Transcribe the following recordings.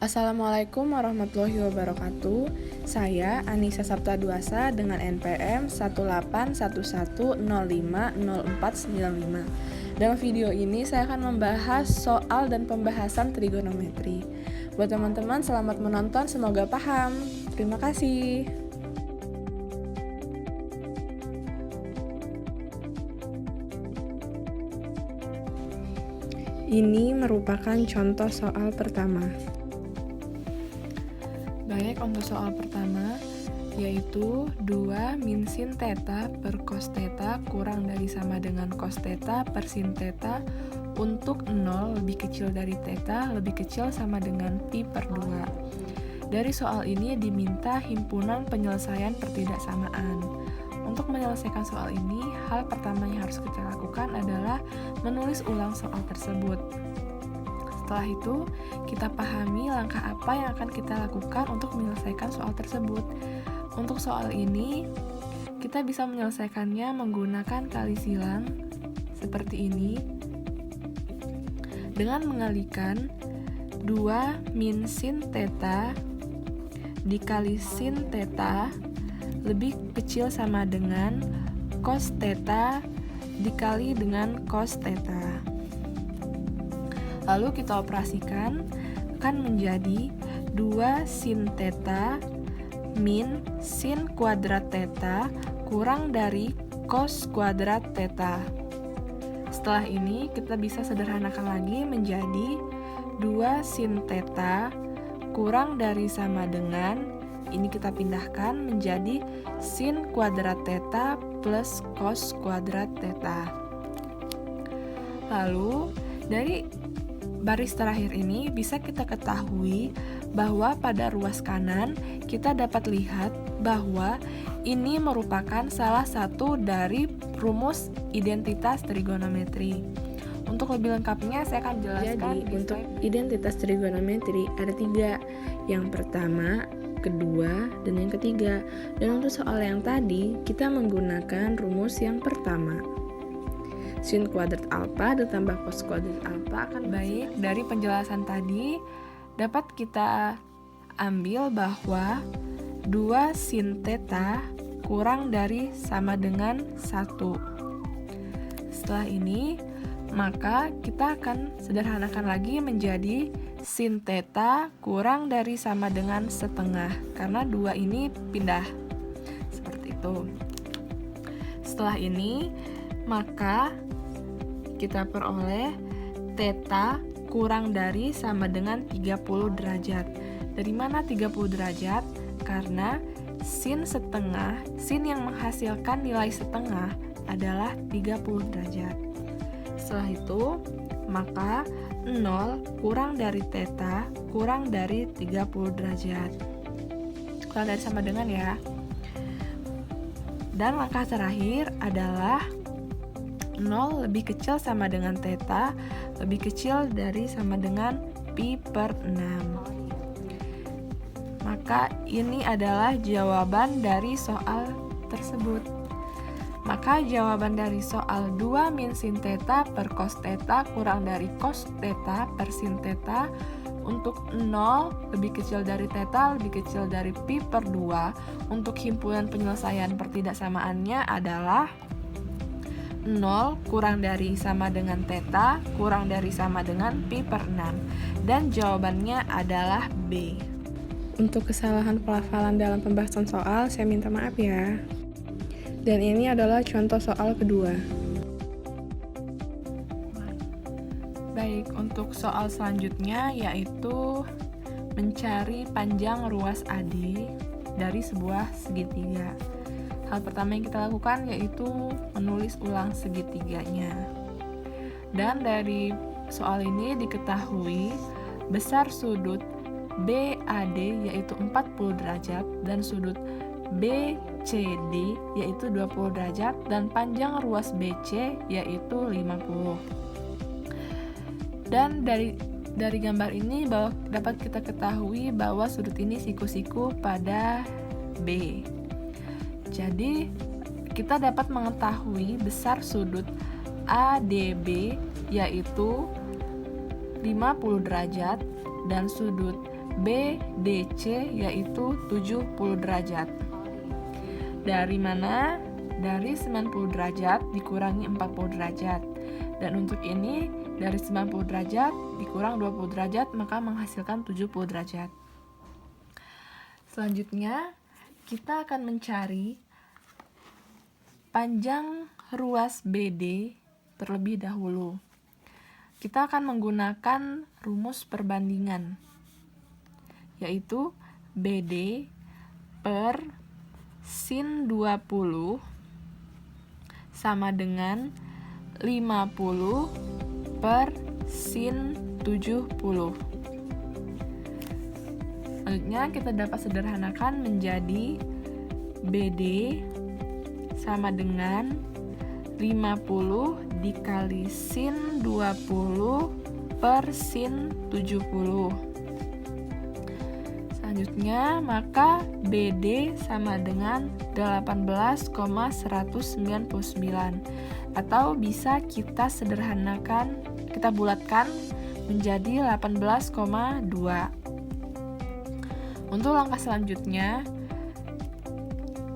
Assalamualaikum warahmatullahi wabarakatuh. Saya Anissa Saptaduasa dengan NPM 18110500495. Dalam video ini saya akan membahas soal dan pembahasan trigonometri. Buat teman-teman, selamat menonton, semoga paham. Terima kasih. Ini merupakan contoh soal pertama. Baik, untuk soal pertama yaitu 2 min sin theta per cos theta kurang dari sama dengan cos theta per sin theta untuk 0 lebih kecil dari theta lebih kecil sama dengan pi per 2. Dari soal ini diminta himpunan penyelesaian pertidaksamaan. Untuk menyelesaikan soal ini, hal pertama yang harus kita lakukan adalah menulis ulang soal tersebut. Setelah itu, kita pahami langkah apa yang akan kita lakukan untuk menyelesaikan soal tersebut. Untuk soal ini, kita bisa menyelesaikannya menggunakan kali silang seperti ini. Dengan mengalikan 2 min sin theta dikali sin theta lebih kecil sama dengan cos theta dikali dengan cos theta. Lalu kita operasikan, akan menjadi 2 sin theta min sin kuadrat theta kurang dari cos kuadrat theta. Setelah ini kita bisa sederhanakan lagi menjadi 2 sin theta kurang dari sama dengan, ini kita pindahkan menjadi sin kuadrat theta plus cos kuadrat theta. Lalu dari baris terakhir ini bisa kita ketahui bahwa pada ruas kanan kita dapat lihat bahwa ini merupakan salah satu dari rumus identitas trigonometri. Untuk lebih lengkapnya saya akan jelaskan. Jadi untuk identitas trigonometri ada 3. Yang pertama, kedua, dan yang ketiga. Dan untuk soal yang tadi kita menggunakan rumus yang pertama. Sin kuadrat alfa ditambah cos kuadrat alfa akan baik. Dari penjelasan tadi dapat kita ambil bahwa 2 sin theta kurang dari sama dengan 1. Setelah ini maka kita akan sederhanakan lagi menjadi sin theta kurang dari sama dengan setengah karena 2 ini pindah seperti itu. Setelah ini maka kita peroleh theta kurang dari sama dengan 30 derajat. Dari mana 30 derajat? Karena sin setengah, sin yang menghasilkan nilai setengah adalah 30 derajat. Setelah itu, maka 0 kurang dari theta kurang dari 30 derajat. Kurang dari sama dengan ya. Dan langkah terakhir adalah 0 lebih kecil sama dengan theta lebih kecil dari sama dengan pi per 6. Maka ini adalah jawaban dari soal tersebut. Maka jawaban dari soal 2 min sin theta per cos theta kurang dari cos theta per sin theta untuk 0 lebih kecil dari theta lebih kecil dari pi per 2 untuk himpunan penyelesaian pertidaksamaannya adalah 0 kurang dari sama dengan theta kurang dari sama dengan pi per 6 dan jawabannya adalah B. Untuk kesalahan pelafalan dalam pembahasan soal saya minta maaf ya. Dan ini adalah contoh soal kedua. Baik, untuk soal selanjutnya yaitu mencari panjang ruas AD dari sebuah segitiga. Hal pertama yang kita lakukan yaitu menulis ulang segitiganya. Dan dari soal ini diketahui besar sudut BAD yaitu 40 derajat dan sudut BCD yaitu 20 derajat dan panjang ruas BC yaitu 50. Dan dari gambar ini dapat kita ketahui bahwa sudut ini siku-siku pada B. Jadi, kita dapat mengetahui besar sudut ADB yaitu 50 derajat dan sudut BDC yaitu 70 derajat. Dari mana? Dari 90 derajat dikurangi 40 derajat. Dan untuk ini dari 90 derajat dikurang 20 derajat maka menghasilkan 70 derajat. Selanjutnya kita akan mencari panjang ruas BD terlebih dahulu. Kita akan menggunakan rumus perbandingan, yaitu BD per sin 20 sama dengan 50 per sin 70. Selanjutnya kita dapat sederhanakan menjadi BD sama dengan 50 dikali sin 20 per sin 70. Selanjutnya, maka BD sama dengan 18,199 atau bisa kita sederhanakan, kita bulatkan menjadi 18,2. Untuk langkah selanjutnya,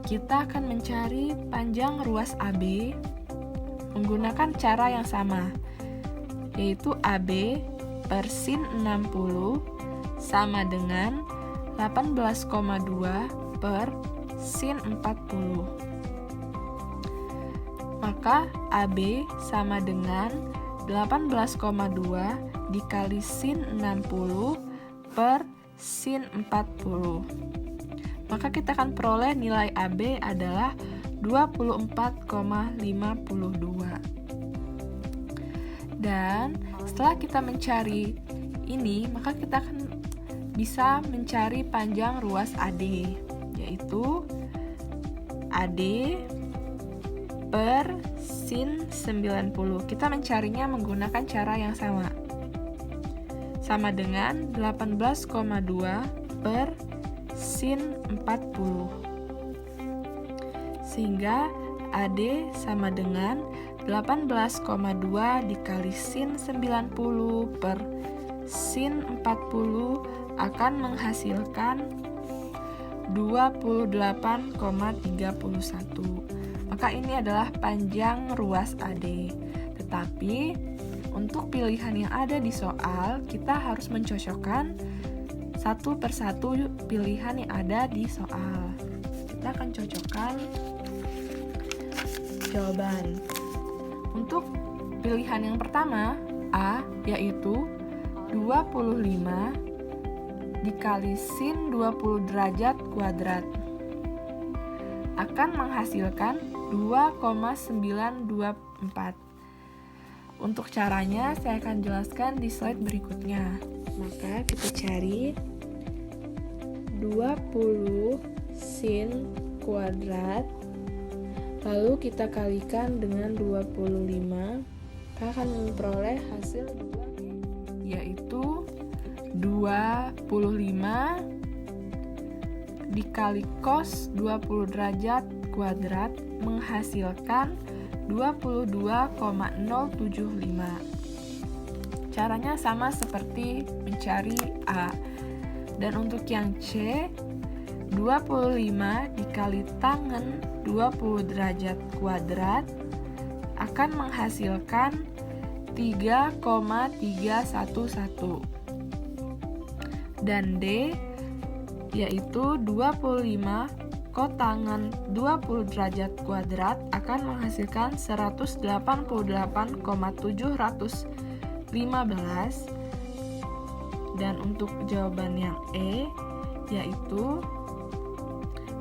kita akan mencari panjang ruas AB menggunakan cara yang sama, yaitu AB per sin 60 sama dengan 18,2 per sin 40. Maka AB sama dengan 18,2 dikali sin 60 per sin 40. Maka kita akan peroleh nilai AB adalah 24,52. Dan setelah kita mencari ini, maka kita akan bisa mencari panjang ruas AD, yaitu AD per sin 90. Kita mencarinya menggunakan cara yang sama dengan 18,2 per sin 40. Sehingga AD sama dengan 18,2 dikali sin 90 per sin 40 akan menghasilkan 28,31. Maka ini adalah panjang ruas AD. Tetapi untuk pilihan yang ada di soal, kita harus mencocokkan satu persatu pilihan yang ada di soal. Kita akan cocokkan jawaban. Untuk pilihan yang pertama, A, yaitu 25 dikali sin 20 derajat kuadrat akan menghasilkan 2,924. Untuk caranya saya akan jelaskan di slide berikutnya. Maka kita cari 20 sin kuadrat, lalu kita kalikan dengan 25, kita akan memperoleh hasil 2, yaitu 25 dikali cos 20 derajat kuadrat menghasilkan 22,075. Caranya sama seperti mencari A. Dan untuk yang C, 25 dikali tangen 20 derajat kuadrat akan menghasilkan 3,311. Dan D, yaitu 25 kotangan 20 derajat kuadrat akan menghasilkan 188,715. Dan untuk jawaban yang E, yaitu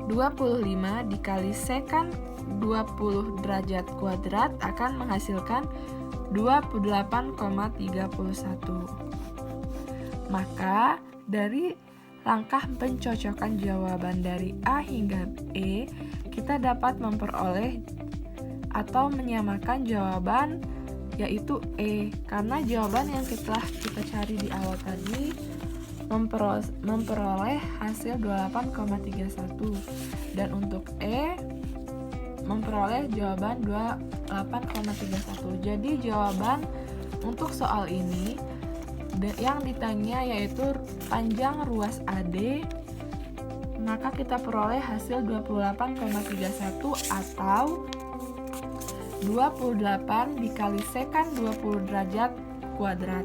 25 dikali sekan 20 derajat kuadrat akan menghasilkan 28,31. Maka dari langkah pencocokan jawaban dari A hingga E, kita dapat memperoleh atau menyamakan jawaban yaitu E, karena jawaban yang kita cari di awal tadi memperoleh hasil 28,31 dan untuk E memperoleh jawaban 28,31. Jadi jawaban untuk soal ini yang ditanya yaitu panjang ruas AD, maka kita peroleh hasil 28,31 atau 28 dikali sekan 20 derajat kuadrat.